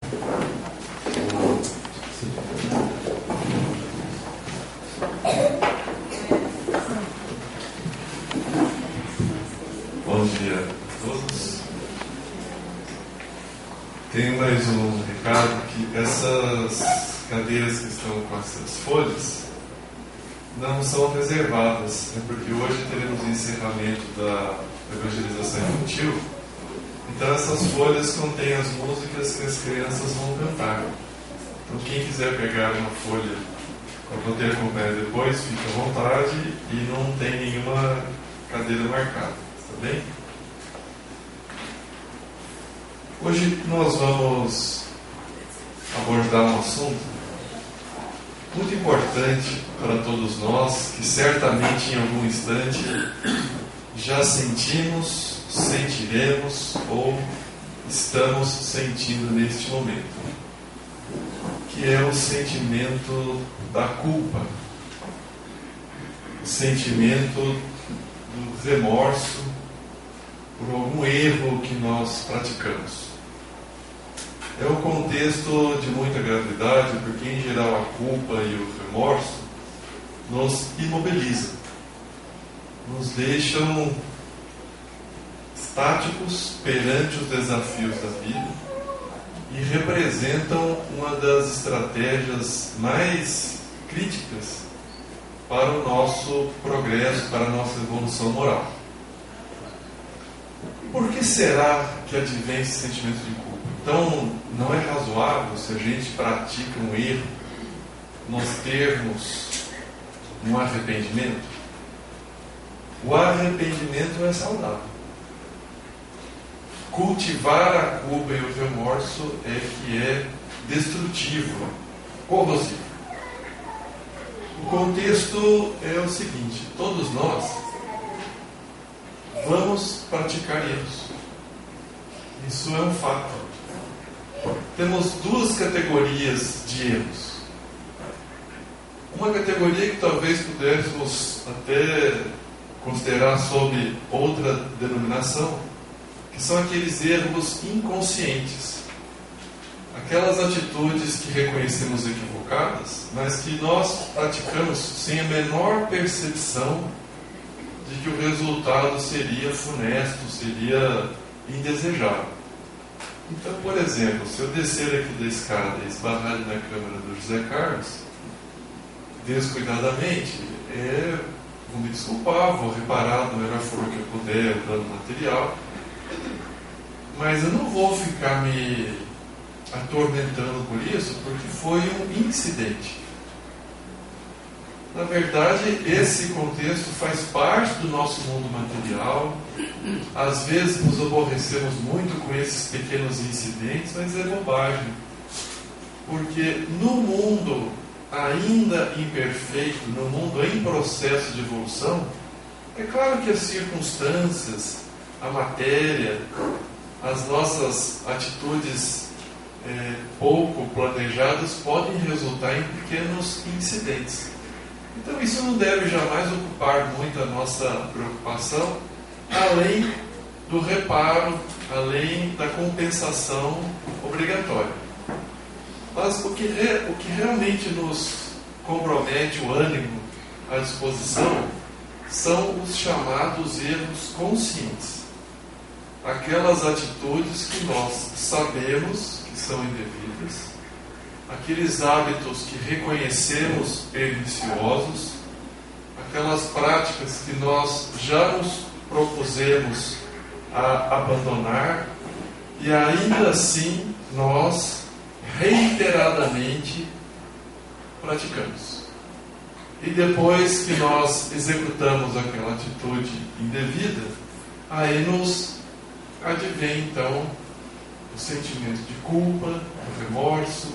Bom dia a todos. Tenho mais um recado, que essas cadeiras que estão com essas folhas não são reservadas, porque hoje teremos o encerramento da evangelização infantil. Então essas folhas contêm as músicas que as crianças vão cantar. Então quem quiser pegar uma folha para poder acompanhar depois, fique à vontade, e não tem nenhuma cadeira marcada, tá bem? Hoje nós vamos abordar um assunto muito importante para todos nós, que certamente em algum instante já sentimos, sentiremos ou estamos sentindo neste momento, que é o sentimento da culpa, o sentimento do remorso por algum erro que nós praticamos. É um contexto de muita gravidade, porque em geral a culpa e o remorso nos imobilizam, nos deixam estáticos perante os desafios da vida e representam uma das estratégias mais críticas para o nosso progresso, para a nossa evolução moral. Por que será que advém esse sentimento de culpa? Então, não é razoável, se a gente pratica um erro, nós termos um arrependimento? O arrependimento é saudável. Cultivar a culpa e o remorso é que é destrutivo, corrosivo. O contexto é o seguinte: todos nós vamos praticar erros. Isso é um fato. Temos duas categorias de erros. Uma categoria que talvez pudéssemos até considerar sob outra denominação, que são aqueles erros inconscientes. Aquelas atitudes que reconhecemos equivocadas, mas que nós praticamos sem a menor percepção de que o resultado seria funesto, seria indesejável. Então, por exemplo, se eu descer aqui da escada e esbarrar ali na câmera do José Carlos, descuidadamente, vou me desculpar, vou reparar da melhor forma que eu puder, o dano material, mas eu não vou ficar me atormentando por isso, porque foi um incidente. Na verdade, esse contexto faz parte do nosso mundo material. Às vezes nos aborrecemos muito com esses pequenos incidentes, mas é bobagem. Porque no mundo ainda imperfeito, no mundo em processo de evolução, é claro que as circunstâncias, a matéria, as nossas atitudes pouco planejadas podem resultar em pequenos incidentes. Então isso não deve jamais ocupar muito a nossa preocupação, além do reparo, além da compensação obrigatória. Mas o que realmente nos compromete o ânimo, a disposição, são os chamados erros conscientes. Aquelas atitudes que nós sabemos que são indevidas, aqueles hábitos que reconhecemos perniciosos, aquelas práticas que nós já nos propusemos a abandonar, e ainda assim nós reiteradamente praticamos. E depois que nós executamos aquela atitude indevida, aí nos advém então o sentimento de culpa, o remorso,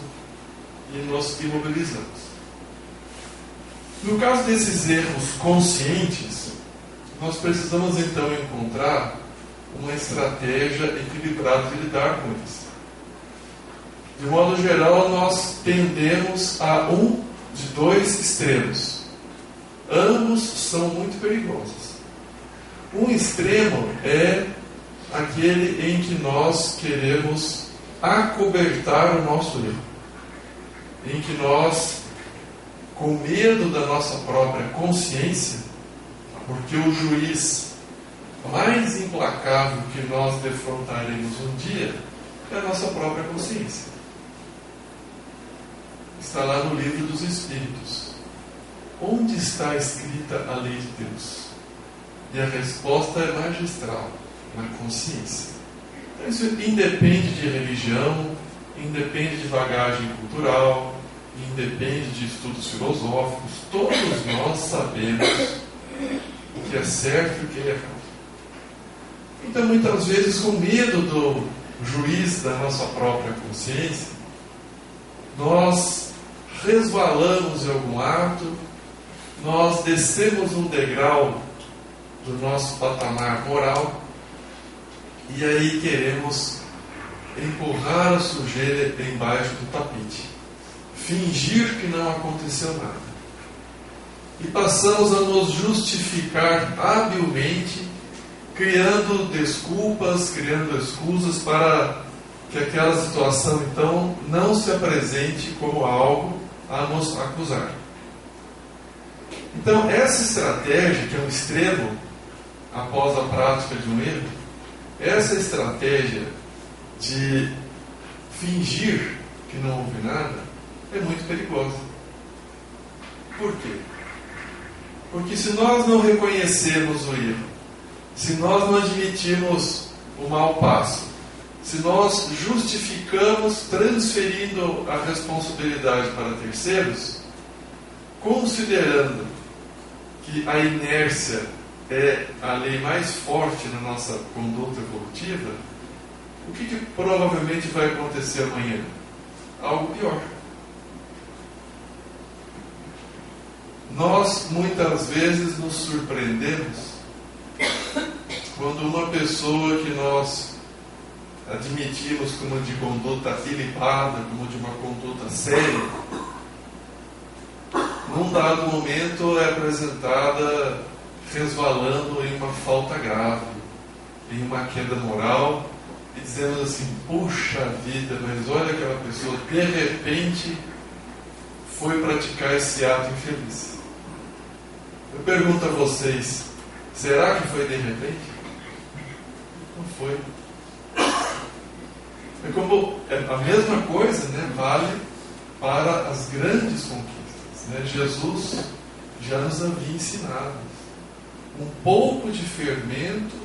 e nos imobilizamos. No caso desses erros conscientes, nós precisamos então encontrar uma estratégia equilibrada de lidar com isso. De modo geral, nós tendemos a um de dois extremos. Ambos são muito perigosos. Um extremo é aquele em que nós queremos acobertar o nosso erro, em que nós, com medo da nossa própria consciência, porque o juiz mais implacável que nós defrontaremos um dia é a nossa própria consciência. Está lá no Livro dos Espíritos. Onde está escrita a lei de Deus? E a resposta é magistral, na consciência. Então, isso independe de religião, independe de bagagem cultural, independe de estudos filosóficos. Todos nós sabemos o que é certo e o que é errado. Então, muitas vezes, com medo do juiz da nossa própria consciência, nós resvalamos em algum ato, nós descemos um degrau do nosso patamar moral e aí queremos empurrar a sujeira embaixo do tapete, fingir que não aconteceu nada. E passamos a nos justificar habilmente, criando desculpas, criando escusas para que aquela situação então não se apresente como algo a nos acusar. Então, essa estratégia, que é um extremo após a prática de um erro, essa estratégia de fingir que não houve nada é muito perigosa. Por quê? Porque se nós não reconhecemos o erro, se nós não admitimos o mau passo, se nós justificamos transferindo a responsabilidade para terceiros, considerando que a inércia é a lei mais forte na nossa conduta evolutiva, o que provavelmente vai acontecer amanhã? Algo pior. Nós muitas vezes nos surpreendemos quando uma pessoa que nós admitimos como de conduta ilibada, como de uma conduta séria, num dado momento é apresentada resvalando em uma falta grave, em uma queda moral, e dizendo assim: puxa vida, mas olha, aquela pessoa de repente foi praticar esse ato infeliz. Eu pergunto a vocês, será que foi de repente? Não foi. É como a mesma coisa, né, vale para as grandes conquistas, né? Jesus já nos havia ensinado. Um pouco de fermento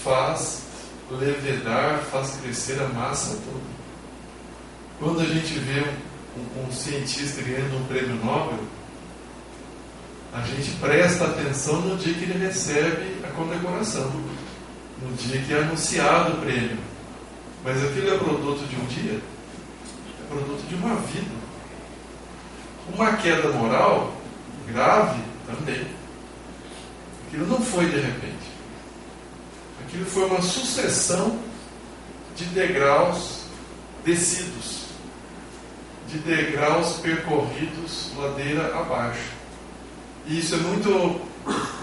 faz levedar, faz crescer a massa toda. Quando a gente vê um cientista ganhando um prêmio Nobel, a gente presta atenção no dia que ele recebe a condecoração, no dia que é anunciado o prêmio. Mas aquilo é produto de um dia? É produto de uma vida. Uma queda moral grave também. Aquilo não foi de repente. Aquilo foi uma sucessão de degraus descidos, de degraus percorridos ladeira abaixo. E isso é muito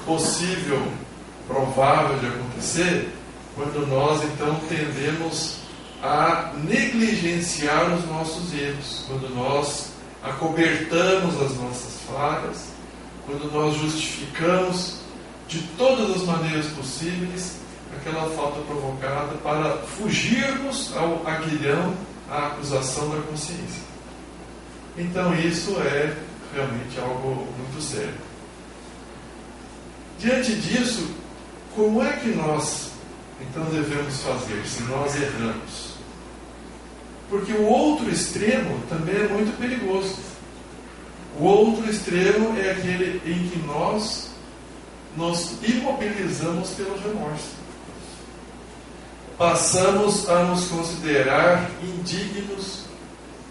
possível, provável de acontecer, quando nós então tendemos a negligenciar os nossos erros, quando nós acobertamos as nossas falhas, quando nós justificamos de todas as maneiras possíveis aquela falta provocada para fugirmos ao aguilhão, à acusação da consciência. Então isso é realmente algo muito sério. Diante disso, como é que nós então devemos fazer se nós erramos? Porque o outro extremo também é muito perigoso. O outro extremo é aquele em que nós nos imobilizamos pelo remorso. Passamos a nos considerar indignos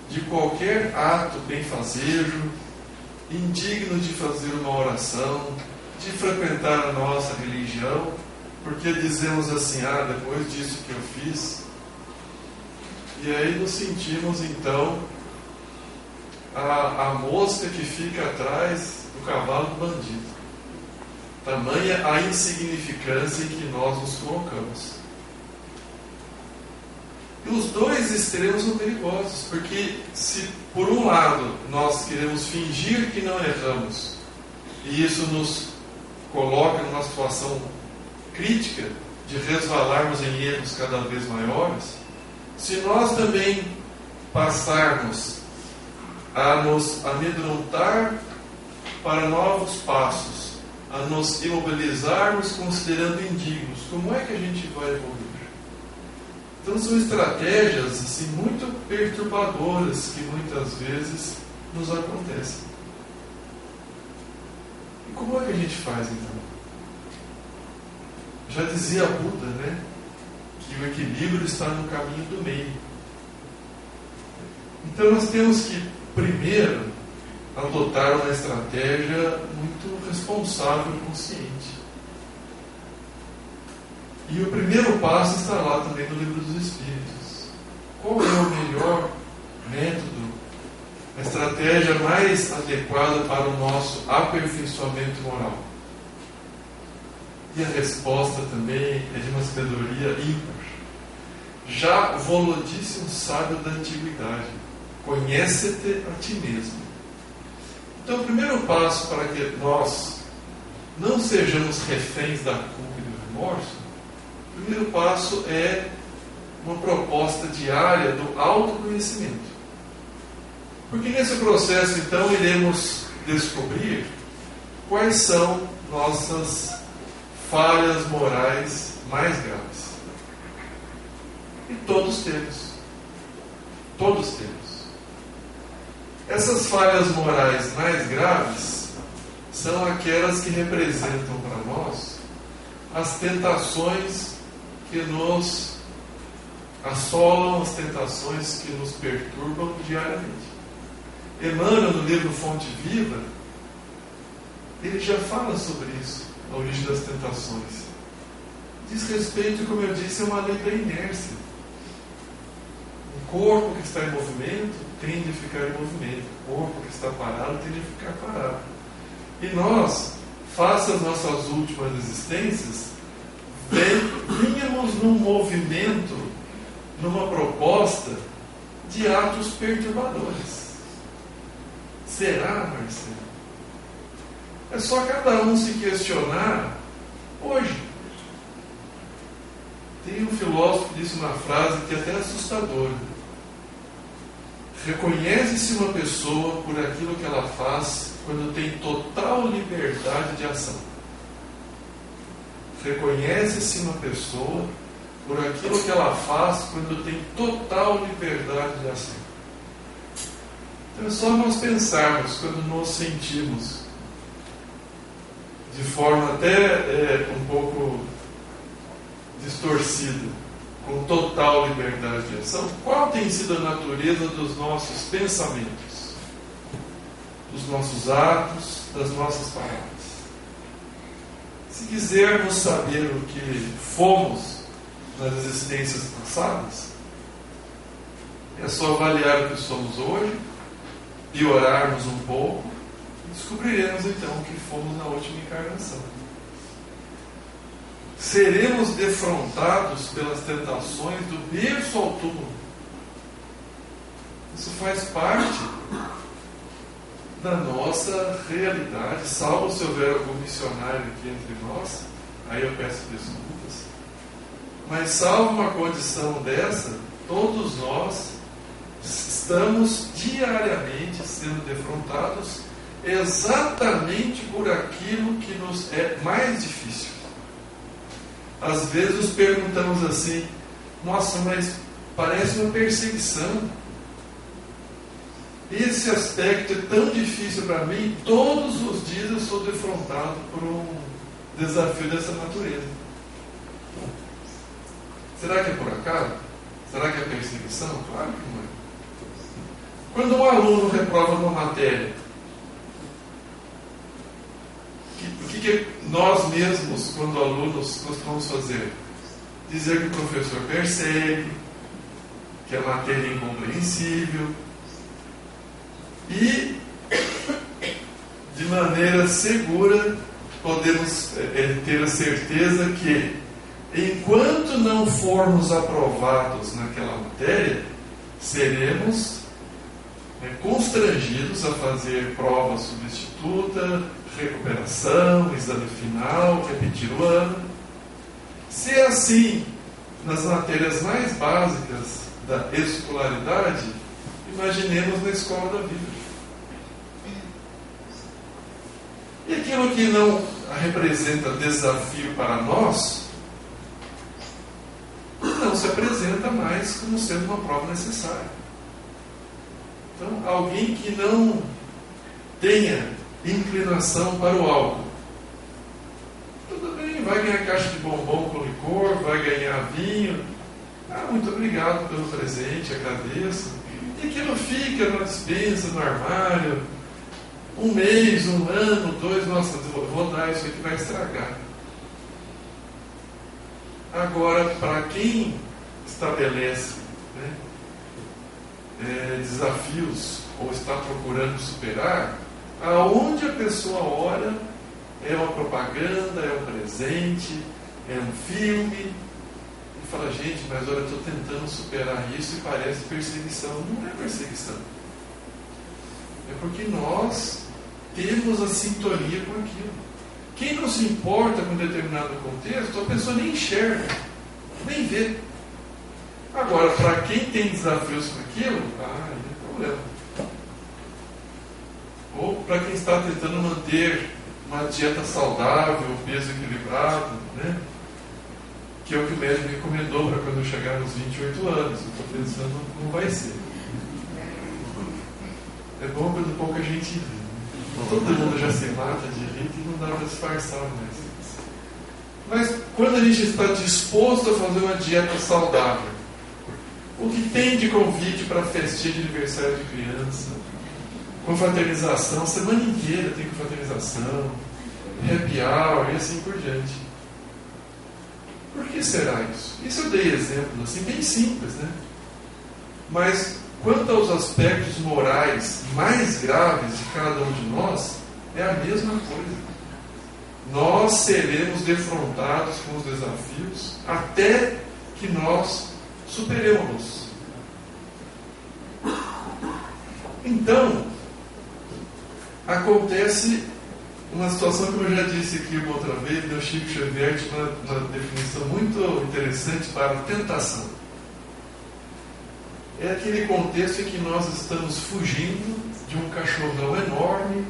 de qualquer ato benfazejo, indignos de fazer uma oração, de frequentar a nossa religião, porque dizemos assim: depois disso que eu fiz. E aí nos sentimos então a mosca que fica atrás do cavalo do bandido. Tamanha a insignificância em que nós nos colocamos. E os dois extremos são perigosos, porque se por um lado nós queremos fingir que não erramos, e isso nos coloca numa situação crítica de resvalarmos em erros cada vez maiores, se nós também passarmos a nos amedrontar para novos passos, a nos imobilizarmos considerando indignos, como é que a gente vai evoluir? Então são estratégias assim, muito perturbadoras que muitas vezes nos acontecem. E como é que a gente faz então? Já dizia Buda, né, que o equilíbrio está no caminho do meio. Então nós temos que, primeiro, adotar uma estratégia muito responsável e consciente. E o primeiro passo está lá também no Livro dos Espíritos. Qual é o melhor método, a estratégia mais adequada para o nosso aperfeiçoamento moral? E a resposta também é de uma sabedoria ímpar. Já Volô disse um sábio da antiguidade: conhece-te a ti mesmo. Então, o primeiro passo para que nós não sejamos reféns da culpa e do remorso, o primeiro passo é uma proposta diária do autoconhecimento. Porque nesse processo, então, iremos descobrir quais são nossas falhas morais mais graves. E todos temos. Todos temos. Essas falhas morais mais graves são aquelas que representam para nós as tentações que nos assolam, as tentações que nos perturbam diariamente. Emmanuel, no livro Fonte Viva, ele já fala sobre isso, a origem das tentações. Diz respeito, como eu disse, a uma lei da inércia. O corpo que está em movimento tende a ficar em movimento. O corpo que está parado tende a ficar parado. E nós, face às nossas últimas existências, vínhamos num movimento, numa proposta de atos perturbadores. Será, Marcelo? É só cada um se questionar hoje. Tem um filósofo que disse uma frase que é até assustadora. Reconhece-se uma pessoa por aquilo que ela faz quando tem total liberdade de ação. Reconhece-se uma pessoa por aquilo que ela faz quando tem total liberdade de ação. Então é só nós pensarmos quando nos sentimos de forma até um pouco distorcida, com total liberdade de ação, qual tem sido a natureza dos nossos pensamentos, dos nossos atos, das nossas palavras. Se quisermos saber o que fomos nas existências passadas, é só avaliar o que somos hoje, piorarmos um pouco, e descobriremos então o que fomos na última encarnação. Seremos defrontados pelas tentações do berço ao túmulo. Isso faz parte da nossa realidade, salvo se houver algum missionário aqui entre nós, aí eu peço desculpas, mas salvo uma condição dessa, todos nós estamos diariamente sendo defrontados exatamente por aquilo que nos é mais difícil. Às vezes nos perguntamos assim: nossa, mas parece uma perseguição. Esse aspecto é tão difícil para mim, todos os dias eu sou defrontado por um desafio dessa natureza. Será que é por acaso? Será que é perseguição? Claro que não é. Quando um aluno reprova uma matéria, o que nós mesmos, quando alunos, costumamos fazer? Dizer que o professor persegue, que a matéria é incompreensível, e de maneira segura podemos ter a certeza que enquanto não formos aprovados naquela matéria, seremos constrangidos a fazer prova substituta, recuperação, exame final, repetir o ano. Se é assim nas matérias mais básicas da escolaridade, imaginemos na escola da vida. E aquilo que não representa desafio para nós, não se apresenta mais como sendo uma prova necessária. Então, alguém que não tenha inclinação para o álcool, tudo bem, vai ganhar caixa de bombom com licor, vai ganhar vinho. Muito obrigado pelo presente, agradeço. E aquilo fica na despensa, no armário, um mês, um ano, 2, nossa, vou dar isso aqui, vai estragar. Agora, para quem estabelece desafios ou está procurando superar, aonde a pessoa olha é uma propaganda, é um presente, é um filme, e fala, gente, mas olha, eu estou tentando superar isso e parece perseguição. Não é perseguição. É porque nós temos a sintonia com aquilo. Quem não se importa com determinado contexto, a pessoa nem enxerga, nem vê. Agora, para quem tem desafios com aquilo, é problema. Ou para quem está tentando manter uma dieta saudável, peso equilibrado, que é o que o médico me recomendou para quando eu chegar nos 28 anos. Eu estou pensando como vai ser. É bom quando pouca gente vê. Todo mundo já se mata de rir e não dá para disfarçar mais. Mas quando a gente está disposto a fazer uma dieta saudável, o que tem de convite para festinha de aniversário de criança, confraternização, semana inteira tem confraternização, happy hour e assim por diante. Por que será isso? Isso eu dei exemplos assim, bem simples, Mas quanto aos aspectos morais mais graves de cada um de nós, é a mesma coisa. Nós seremos defrontados com os desafios até que nós superemos. Então, acontece uma situação, como eu já disse aqui uma outra vez, do Chico Xavier tinha uma definição muito interessante para tentação. É aquele contexto em que nós estamos fugindo de um cachorrão enorme,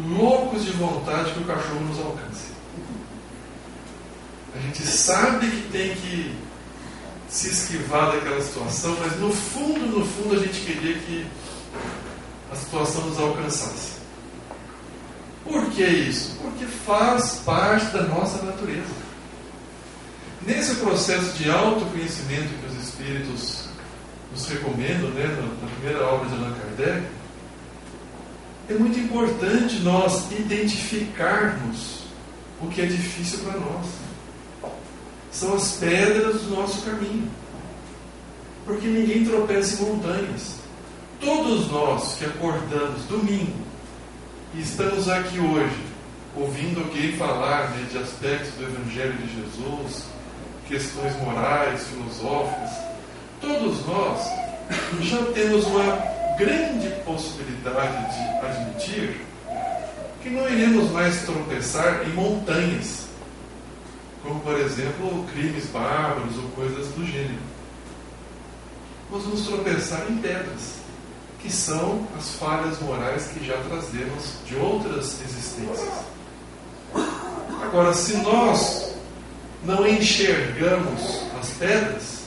loucos de vontade que o cachorro nos alcance. A gente sabe que tem que se esquivar daquela situação, mas no fundo a gente queria que a situação nos alcançasse. Por que isso? Porque faz parte da nossa natureza. Nesse processo de autoconhecimento que os Espíritos nos recomendam, na primeira obra de Allan Kardec, é muito importante nós identificarmos o que é difícil para nós. São as pedras do nosso caminho. Porque ninguém tropeça em montanhas. Todos nós que acordamos domingo e estamos aqui hoje, ouvindo alguém falar de aspectos do Evangelho de Jesus, questões morais, filosóficas, todos nós já temos uma grande possibilidade de admitir que não iremos mais tropeçar em montanhas, como por exemplo crimes bárbaros ou coisas do gênero. Nós vamos tropeçar em pedras, que são as falhas morais que já trazemos de outras existências. Agora, se nós não enxergamos as pedras,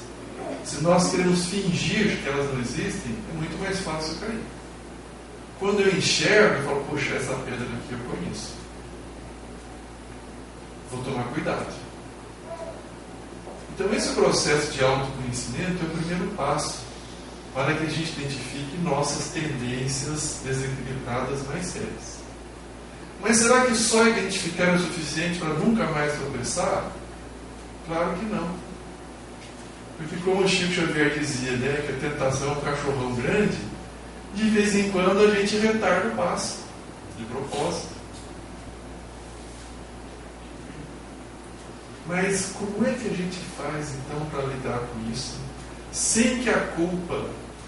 se nós queremos fingir que elas não existem, é muito mais fácil cair. Quando eu enxergo, eu falo, poxa, essa pedra aqui eu conheço. Vou tomar cuidado. Então, esse processo de autoconhecimento é o primeiro passo para que a gente identifique nossas tendências desequilibradas mais sérias. Mas será que só identificar é o suficiente para nunca mais tropeçar? Claro que não. Porque como o Chico Xavier dizia, que a tentação é um cachorrão grande, de vez em quando a gente retarda o passo, de propósito. Mas como é que a gente faz então para lidar com isso, sem que a culpa,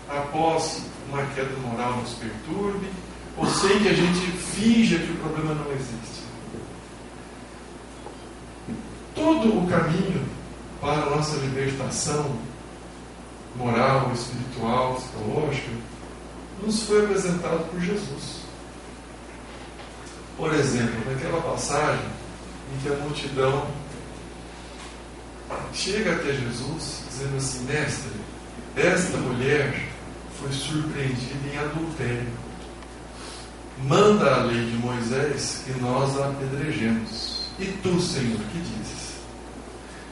após uma queda moral, nos perturbe, ou sem que a gente finja que o problema não existe? Todo o caminho para a nossa libertação moral, espiritual, psicológica, nos foi apresentado por Jesus. Por exemplo, naquela passagem em que a multidão chega até Jesus dizendo assim: mestre, esta mulher foi surpreendida em adultério. Manda a lei de Moisés que nós a apedrejemos. E tu, Senhor, que dizes?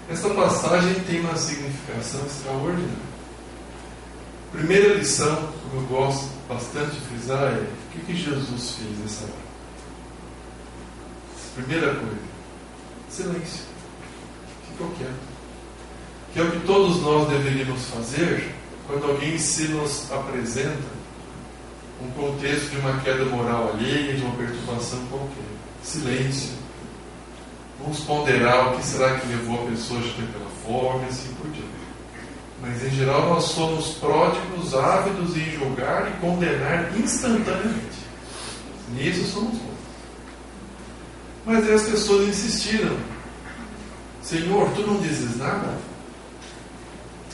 Esta passagem tem uma significação extraordinária. Primeira lição, como eu gosto bastante de frisar, é: o que Jesus fez nessa hora? Primeira coisa, silêncio. Ficou quieto. Que é o que todos nós deveríamos fazer quando alguém se nos apresenta um contexto de uma queda moral alheia, de uma perturbação qualquer. Silêncio. Vamos ponderar o que será que levou a pessoa a agir daquela forma e assim por diante. Mas em geral nós somos pródigos, ávidos em julgar e condenar instantaneamente. Nisso somos bons. Mas aí as pessoas insistiram: Senhor, tu não dizes nada?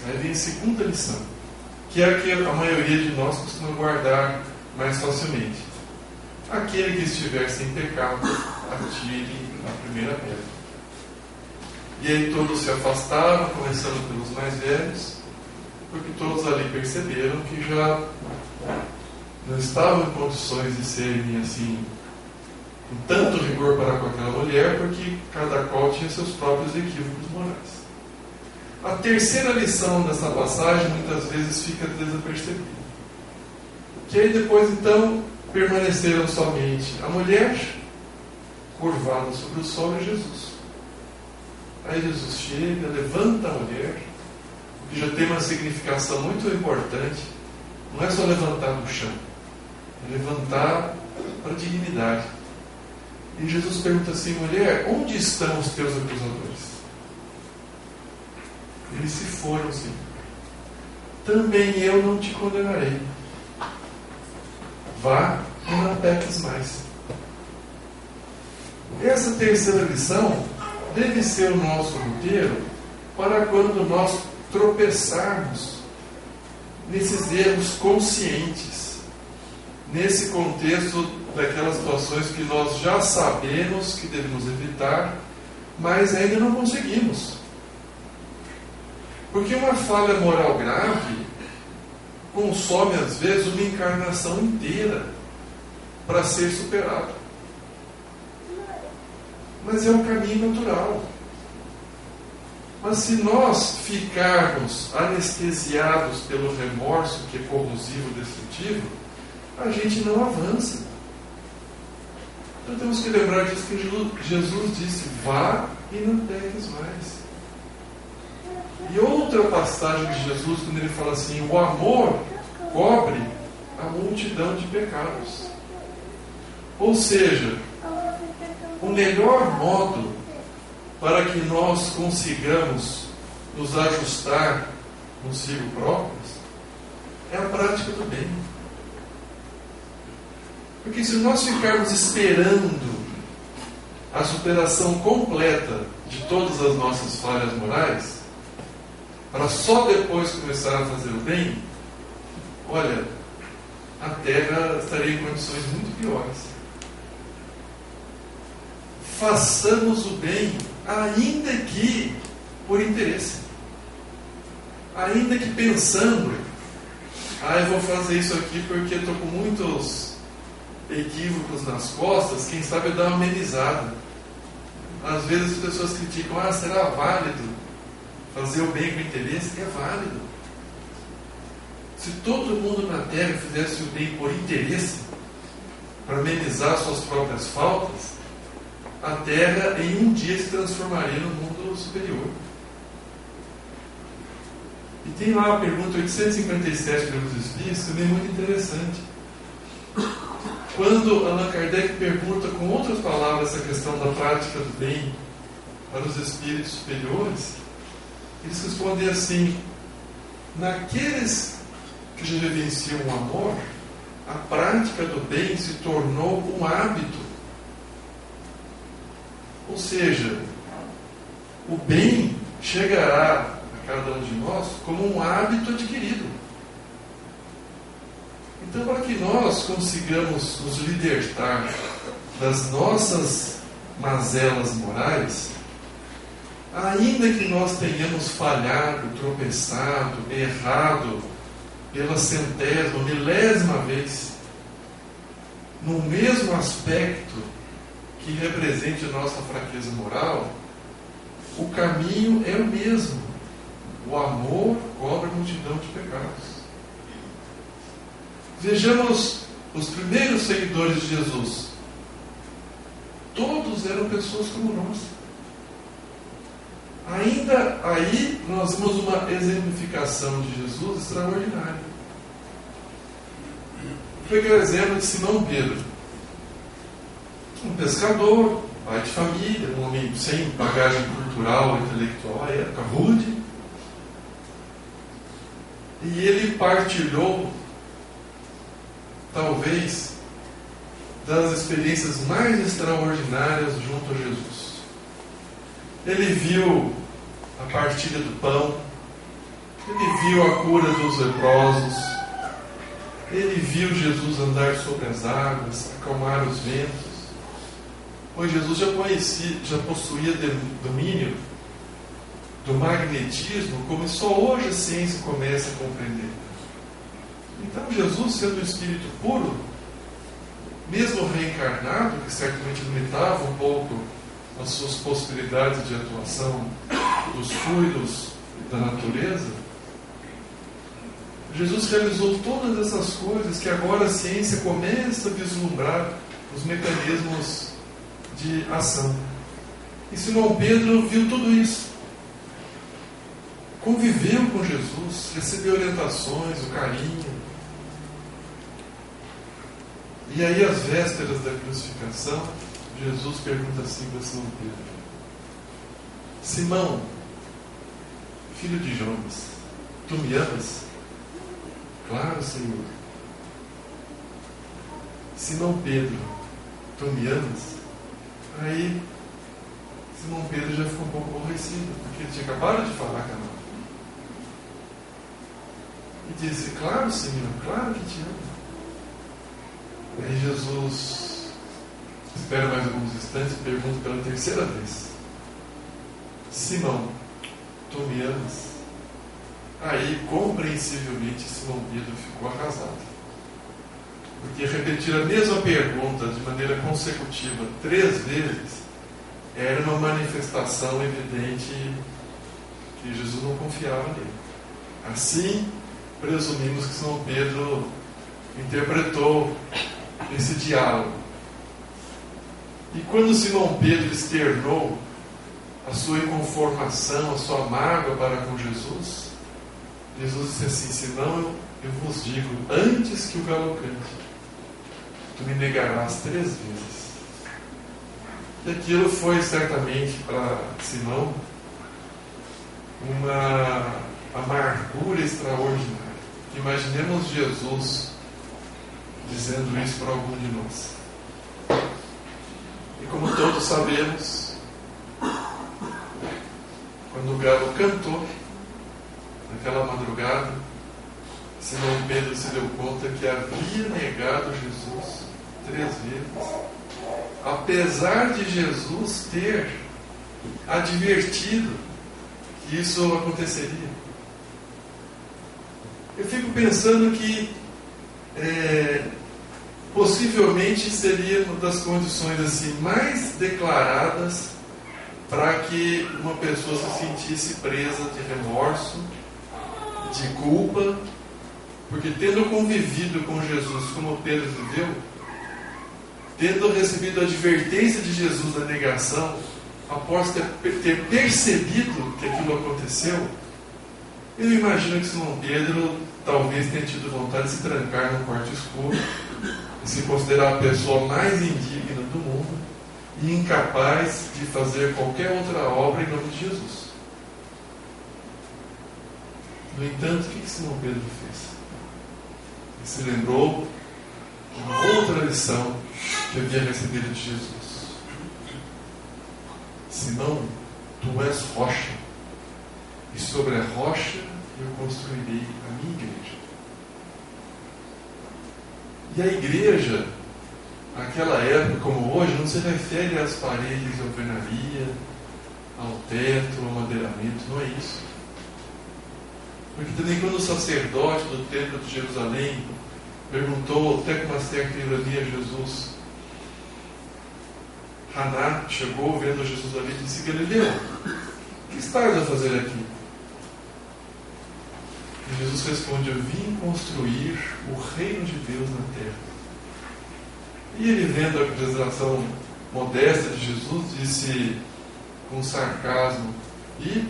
Aí vem a segunda lição, que é a que a maioria de nós costuma guardar mais facilmente. Aquele que estiver sem pecado, atire a primeira pedra. E aí todos se afastaram, começando pelos mais velhos, porque todos ali perceberam que já não estavam em condições de serem assim, com tanto rigor para com aquela mulher, porque cada qual tinha seus próprios equívocos morais. A terceira lição dessa passagem muitas vezes fica desapercebida. Que aí depois então permaneceram somente a mulher curvada sobre o solo e Jesus. Aí Jesus chega, levanta a mulher, o que já tem uma significação muito importante. Não é só levantar do chão, é levantar para a dignidade. E Jesus pergunta assim: mulher, onde estão os teus acusadores? Eles se foram, Senhor. Também eu não te condenarei. Vá e não peques mais. Essa terceira lição deve ser o nosso roteiro para quando nós tropeçarmos nesses erros conscientes, nesse contexto daquelas situações que nós já sabemos que devemos evitar, mas ainda não conseguimos. Porque uma falha moral grave consome, às vezes, uma encarnação inteira para ser superada. Mas é um caminho natural. Mas se nós ficarmos anestesiados pelo remorso, que é corrosivo e destrutivo, a gente não avança. Então temos que lembrar disso, que Jesus disse: vá e não peques mais. E outra passagem de Jesus, quando ele fala assim: o amor cobre a multidão de pecados. Ou seja, o melhor modo para que nós consigamos nos ajustar consigo próprios é a prática do bem. Porque se nós ficarmos esperando a superação completa de todas as nossas falhas morais, para só depois começar a fazer o bem, olha, a Terra estaria em condições muito piores. Façamos o bem, ainda que por interesse. Ainda que pensando: eu vou fazer isso aqui porque estou com muitos equívocos nas costas, quem sabe eu dar uma amenizada. Às vezes as pessoas criticam: será válido fazer o bem com interesse? É válido. Se todo mundo na Terra fizesse o bem por interesse, para amenizar suas próprias faltas, a Terra em um dia se transformaria no mundo superior. E tem lá a pergunta 857 do Livro dos Espíritos, também muito interessante. Quando Allan Kardec pergunta com outras palavras essa questão da prática do bem para os espíritos superiores, eles respondem assim: naqueles que já vivenciam o amor, a prática do bem se tornou um hábito. Ou seja, o bem chegará a cada um de nós como um hábito adquirido. Então, para que nós consigamos nos libertar das nossas mazelas morais, ainda que nós tenhamos falhado, tropeçado, errado pela centésima, milésima vez, no mesmo aspecto que represente a nossa fraqueza moral, o caminho é o mesmo. O amor cobre a multidão de pecados. Vejamos os primeiros seguidores de Jesus. Todos eram pessoas como nós. Ainda aí nós vemos uma exemplificação de Jesus extraordinária. Peguei o exemplo de Simão Pedro, um pescador, pai de família, um homem sem bagagem cultural, intelectual, à época, rude. E ele partilhou, talvez, das experiências mais extraordinárias junto a Jesus. Ele viu a partilha do pão, ele viu a cura dos leprosos, ele viu Jesus andar sobre as águas, acalmar os ventos, pois Jesus já possuía domínio do magnetismo, como só hoje a ciência começa a compreender. Então Jesus, sendo um espírito puro, mesmo reencarnado, que certamente limitava um pouco as suas possibilidades de atuação dos fluidos da natureza, Jesus realizou todas essas coisas que agora a ciência começa a vislumbrar os mecanismos de ação. E Simão Pedro viu tudo isso, conviveu com Jesus, recebeu orientações, o carinho. E aí, às vésperas da crucificação, Jesus pergunta assim para Simão Pedro: Simão, filho de Jonas, tu me amas? Claro, Senhor. Simão Pedro, tu me amas? Aí Simão Pedro já ficou um pouco aborrecido, porque ele tinha acabado de falar com a mãe. E disse: claro, Senhor, claro que te amo. Aí Jesus espera mais alguns instantes e pergunta pela terceira vez: Simão, tu me amas? Aí, compreensivelmente, Simão Pedro ficou arrasado. Porque repetir a mesma pergunta de maneira consecutiva 3 vezes era uma manifestação evidente que Jesus não confiava nele. Assim, presumimos que Simão Pedro interpretou esse diálogo. E quando Simão Pedro externou a sua inconformação, a sua mágoa para com Jesus, Jesus disse assim: Simão, eu vos digo, antes que o galo cante, tu me negarás 3 vezes. E aquilo foi certamente para Simão uma amargura extraordinária. Imaginemos Jesus dizendo isso para algum de nós. E como todos sabemos, quando o galo cantou, naquela madrugada, Simão Pedro se deu conta que havia negado Jesus 3 vezes, apesar de Jesus ter advertido que isso aconteceria. Eu fico pensando que possivelmente seria uma das condições assim mais declaradas para que uma pessoa se sentisse presa de remorso, de culpa, porque tendo convivido com Jesus como Pedro viveu, tendo recebido a advertência de Jesus da negação, após ter percebido que aquilo aconteceu, eu imagino que Simão Pedro talvez tenha tido vontade de se trancar num quarto escuro e se considerar a pessoa mais indigna do mundo e incapaz de fazer qualquer outra obra em nome de Jesus. No entanto, o que Simão Pedro fez? Ele se lembrou de uma outra lição que havia recebido de Jesus. Simão, tu és rocha, e sobre a rocha eu construirei a minha igreja. E a igreja, naquela época como hoje, não se refere às paredes de alvenaria, ao teto, ao madeiramento, não é isso. Porque também quando o sacerdote do templo de Jerusalém perguntou até com uma certa ironia a Jesus, Haná chegou vendo Jesus ali e disse: Galileu, o que estás a fazer aqui? E Jesus responde: eu vim construir o reino de Deus na terra. E ele, vendo a apresentação modesta de Jesus, disse com sarcasmo: e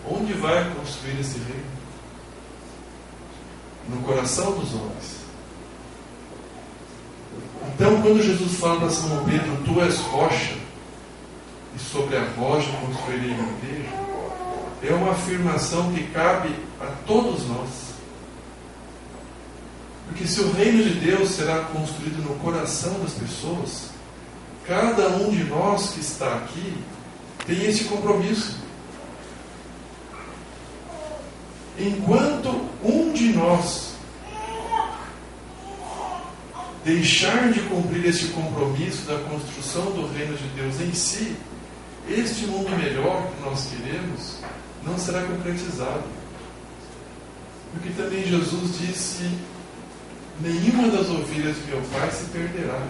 onde vai construir esse reino? No coração dos homens. Então, quando Jesus fala para Simão Pedro: tu és rocha, e sobre a rocha construirei a minha igreja, é uma afirmação que cabe a todos nós. Porque se o reino de Deus será construído no coração das pessoas, cada um de nós que está aqui tem esse compromisso. Enquanto um de nós deixar de cumprir esse compromisso da construção do reino de Deus em si, este mundo melhor que nós queremos não será concretizado. Porque também Jesus disse: nenhuma das ovelhas de meu Pai se perderá.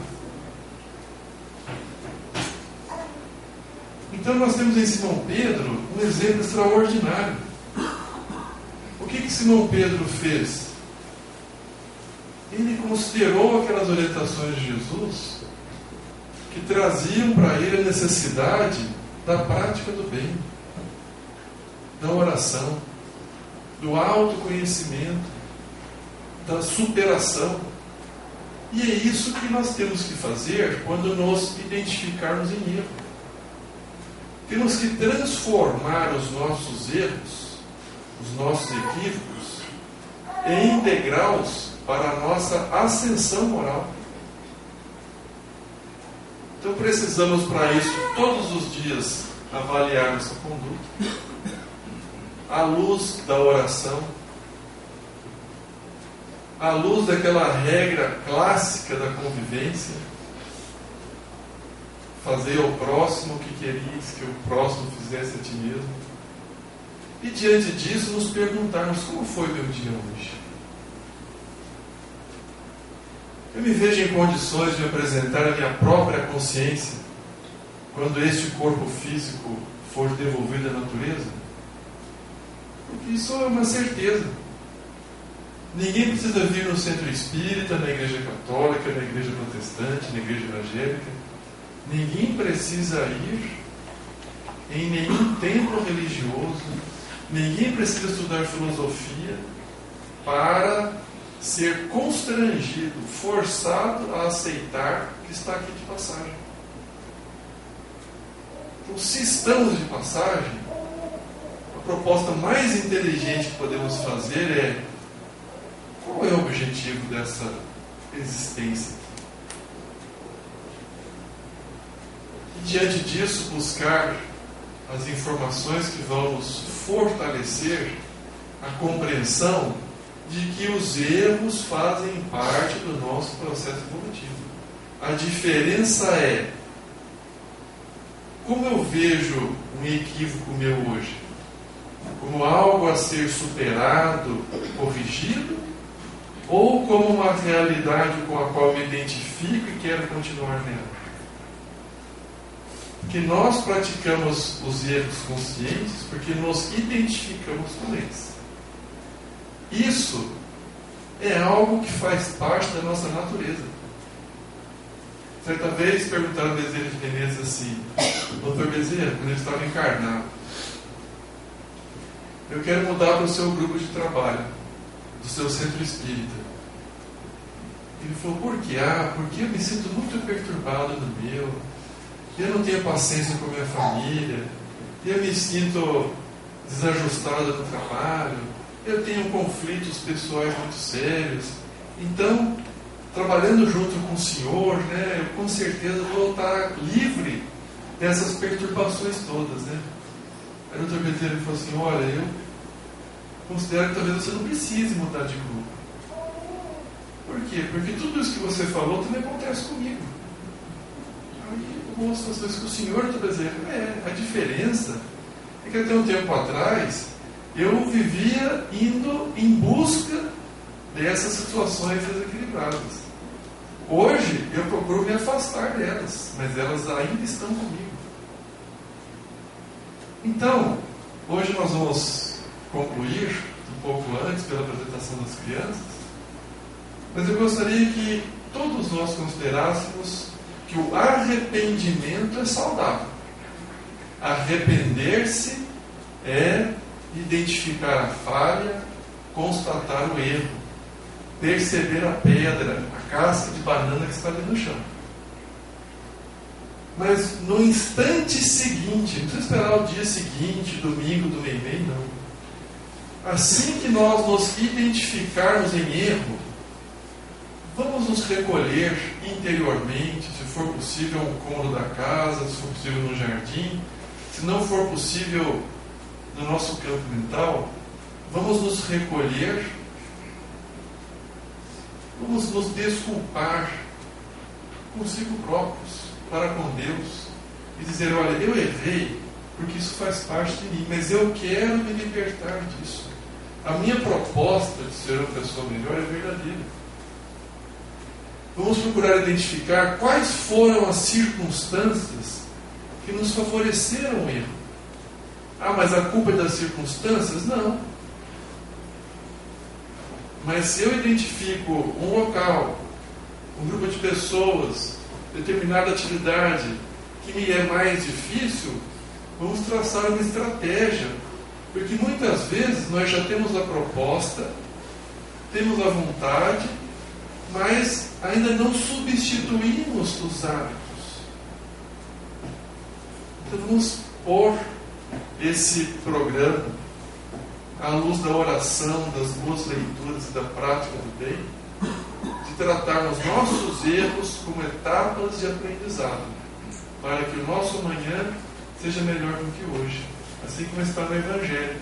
Então nós temos em Simão Pedro um exemplo extraordinário. O que Simão Pedro fez? Ele considerou aquelas orientações de Jesus que traziam para ele a necessidade da prática do bem, da oração, do autoconhecimento, da superação. E é isso que nós temos que fazer quando nos identificarmos em erro. Temos que transformar os nossos erros, os nossos equívocos, em degraus para a nossa ascensão moral. Então precisamos para isso todos os dias avaliar nossa conduta à luz da oração, à luz daquela regra clássica da convivência: fazer ao próximo o que querias que o próximo fizesse a ti mesmo. E diante disso nos perguntarmos: como foi meu dia hoje? Eu me vejo em condições de apresentar a minha própria consciência quando este corpo físico for devolvido à natureza? Porque isso é uma certeza. Ninguém precisa vir no centro espírita, na igreja católica, na igreja protestante, na igreja evangélica. Ninguém precisa ir em nenhum templo religioso. Ninguém precisa estudar filosofia para ser constrangido, forçado a aceitar que está aqui de passagem. Então, se estamos de passagem, a proposta mais inteligente que podemos fazer é: qual é o objetivo dessa existência? E diante disso, buscar as informações que vão nos fortalecer a compreensão de que os erros fazem parte do nosso processo evolutivo. A diferença é como eu vejo um equívoco meu hoje, como algo a ser superado, corrigido, ou como uma realidade com a qual eu me identifico e quero continuar nela. Porque nós praticamos os erros conscientes porque nos identificamos com eles. Isso é algo que faz parte da nossa natureza. Certa vez perguntaram ao Bezerra de Menezes assim: Dr. Bezerra, quando ele estava encarnado, eu quero mudar para o seu grupo de trabalho, do seu centro espírita. Ele falou: por quê? Porque eu me sinto muito perturbado no meu. eu não tenho paciência com a minha família, eu me sinto desajustado no trabalho, eu tenho conflitos pessoais muito sérios. Então, trabalhando junto com o Senhor, né, eu com certeza vou estar livre dessas perturbações todas, né? Aí o Dr. Betelho falou assim: olha, eu considero que talvez você não precise mudar de grupo. Por quê? Porque tudo isso que você falou também acontece comigo. Aí o moço falou assim: o Senhor está dizendo, a diferença é que até um tempo atrás eu vivia indo em busca dessas situações desequilibradas. Hoje eu procuro me afastar delas, mas elas ainda estão comigo. Então, hoje nós vamos concluir um pouco antes pela apresentação das crianças, mas eu gostaria que todos nós considerássemos que o arrependimento é saudável. Arrepender-se é identificar a falha, constatar o erro, perceber a pedra, a casca de banana que está ali no chão. Mas no instante seguinte, não precisa esperar o dia seguinte, domingo, do meio-mês, não. Assim que nós nos identificarmos em erro, vamos nos recolher interiormente, se for possível um cômodo da casa, se for possível no jardim, se não for possível no nosso campo mental, vamos nos recolher, vamos nos desculpar consigo próprios, para com Deus, e dizer: olha, eu errei, porque isso faz parte de mim, mas eu quero me libertar disso. A minha proposta de ser uma pessoa melhor é verdadeira. Vamos procurar identificar quais foram as circunstâncias que nos favoreceram o erro. Ah, mas a culpa é das circunstâncias? Não. Mas se eu identifico um local, um grupo de pessoas, determinada atividade que me é mais difícil, vamos traçar uma estratégia. Porque muitas vezes nós já temos a proposta, temos a vontade, mas ainda não substituímos os hábitos. Então vamos pôr esse programa à luz da oração, das boas leituras e da prática do bem, de tratarmos nossos erros como etapas de aprendizado, para que o nosso amanhã seja melhor do que hoje, assim como está no Evangelho.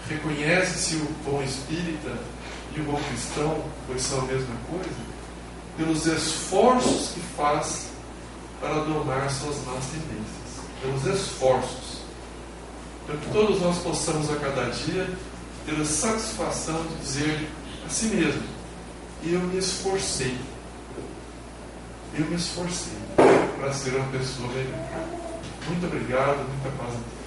Reconhece-se o bom espírita e o bom cristão, pois são a mesma coisa, pelos esforços que faz para domar suas más tendências. Pelos esforços. Para que todos nós possamos a cada dia ter a satisfação de dizer a si mesmo: eu me esforcei. Eu me esforcei para ser uma pessoa melhor. Muito obrigado, muita paz a Deus.